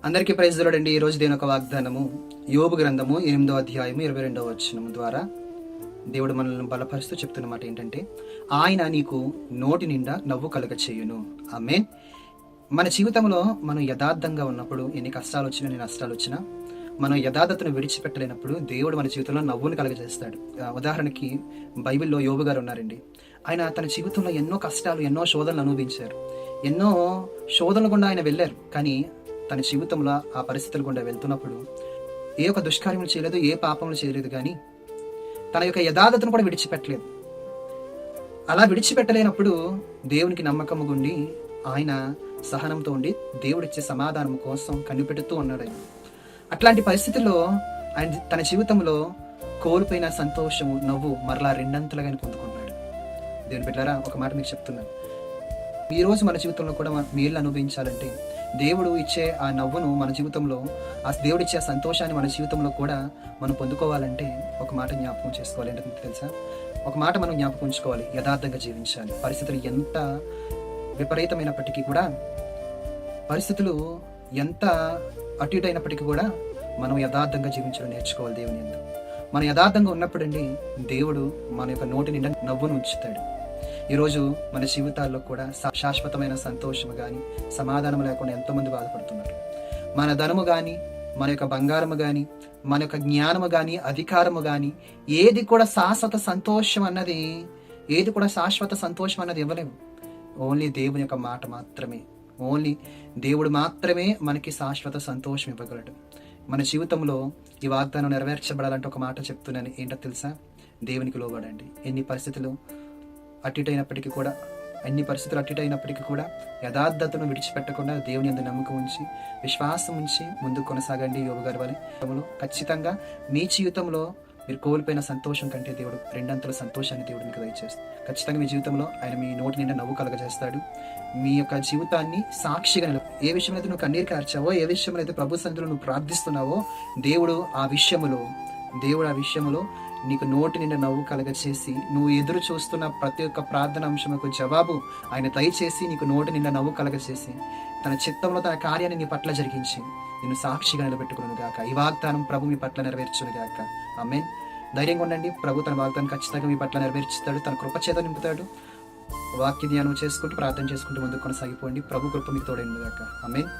అందరికీ praise the lord అండి. ఈ రోజు దేవుని ఒక వాగ్దానము యోబు గ్రంథము 8వ అధ్యాయము 22వ వచనం ద్వారా దేవుడు మనల్ని బలపరుస్తూ చెప్తున్న మాట ఏంటంటే, ఆయన నీకు నోటి నిండా నవ్వు కలుగ చేయును. ఆమేన్. మన జీవితంలో మనం యథార్థంగా ఉన్నప్పుడు ఎన్ని కష్టాలు వచ్చినా, ఎన్ని నష్టాలు వచ్చినా, మనం యథార్థతను విడిచిపెట్టలేనప్పుడు దేవుడు మన జీవితంలో నవ్వును కలుగజేస్తాడు. ఉదాహరణకి బైబిల్లో యోబు గారు ఉన్నారండి. ఆయన తన జీవితంలో ఎన్నో కష్టాలు, ఎన్నో శోధనలు అనుభవించారు. ఎన్నో శోధనలు గుండా ఆయన వెళ్ళారు. కానీ తన జీవితంలో ఆ పరిస్థితులు గుండా వెళ్తున్నప్పుడు ఏ ఒక దుష్కార్యములు చేయలేదు, ఏ పాపములు చేయలేదు, కానీ తన యొక్క యథార్థతను కూడా విడిచిపెట్టలేదు. అలా విడిచిపెట్టలేనప్పుడు దేవునికి నమ్మకము గుండి ఆయన సహనంతో ఉండి దేవుడిచ్చే సమాధానం కోసం కనిపెడుతూ ఉన్నాడు ఆయన. అట్లాంటి పరిస్థితుల్లో ఆయన తన జీవితంలో కోల్పోయిన సంతోషము, నవ్వు మరలా రెండంతలుగా పొందుకున్నాడు. దేవుని బిడ్డలారా, ఒక మాట మీకు చెప్తున్నాను. ఈ రోజు మన జీవితంలో కూడా మేలు అనుభవించాలంటే దేవుడు ఇచ్చే ఆ నవ్వును మన జీవితంలో, ఆ దేవుడు ఇచ్చే సంతోషాన్ని మన జీవితంలో కూడా మనం పొందుకోవాలంటే ఒక మాట జ్ఞాపకం చేసుకోవాలి. ఏంటంటే తెలుసా, ఒక మాట మనం జ్ఞాపకం ఉంచుకోవాలి: యథార్థంగా జీవించాలి. పరిస్థితులు ఎంత విపరీతమైనప్పటికీ కూడా, పరిస్థితులు ఎంత అటు ఇటు అయినప్పటికీ కూడా మనం యథార్థంగా జీవించడం నేర్చుకోవాలి. దేవుని యందు మనం యథార్థంగా ఉన్నప్పుడండి దేవుడు మన యొక్క నోటి నిండా నవ్వును ఉంచుతాడు. ఈరోజు మన జీవితాల్లో కూడా శాశ్వతమైన సంతోషము కానీ, సమాధానం లేకుండా ఎంతోమంది బాధపడుతున్నారు. మన ధనము కానీ, మన యొక్క బంగారము కానీ, మన యొక్క జ్ఞానము కానీ, అధికారము కానీ, ఏది కూడా శాశ్వత సంతోషం అన్నది ఇవ్వలేము. ఓన్లీ దేవుని యొక్క మాట మాత్రమే, ఓన్లీ దేవుడు మాత్రమే మనకి శాశ్వత సంతోషం ఇవ్వగలడు. మన జీవితంలో ఈ వాగ్దానం నెరవేర్చబడాలంటే ఒక మాట చెప్తున్నాను. ఏంటో తెలుసా? దేవునికి లోబడండి. ఎన్ని పరిస్థితులు అటు ఇటు అయినప్పటికీ కూడా యథార్థతను విడిచిపెట్టకుండా దేవుని యందు నమ్మకం ఉంచి, విశ్వాసం ఉంచి ముందుకు కొనసాగండి. యోబు గారి వలె ఖచ్చితంగా మీ జీవితంలో మీరు కోల్పోయిన సంతోషం కంటే దేవుడు రెండంతల సంతోషాన్ని దేవుడు మీకు దయచేస్తాడు. ఖచ్చితంగా మీ జీవితంలో ఆయన మీ నోటి నిండా నవ్వు కలగజేస్తాడు. మీ యొక్క జీవితాన్ని సాక్షిగా ఏ విషయంలో అయితే నువ్వు కన్నీరు కార్చావో, ఏ విషయంలో అయితే ప్రభు సన్నిధిలో నువ్వు ప్రార్థిస్తున్నావో, దేవుడు ఆ విషయంలో నీకు నోటి నిండా నవ్వు కలగచేసి, నువ్వు ఎదురు చూస్తున్న ప్రతి ఒక్క ప్రార్థన అంశముకు జవాబు ఆయన దయచేసి నీకు నోటి నిండా నవ్వు కలగచేసి, తన చిత్తంలో తన కార్యాన్ని నీ పట్ల జరిగించి నిన్ను సాక్షిగా నిలబెట్టుకును గాక. ఈ వాగ్దానం ప్రభు మీ పట్ల నెరవేర్చును గాక. ఆమేన్. ధైర్యంగా ఉండండి. ప్రభు తన వాగ్దానం ఖచ్చితంగా మీ పట్ల నెరవేర్చుతాడు. తన కృప చేత నింపుతాడు. వాక్య ధ్యానం చేసుకుంటూ, ప్రార్థన చేసుకుంటూ ముందుకు కొనసాగిపోండి. ప్రభు కృప మీకు తోడైంది గాక. ఆమేన్.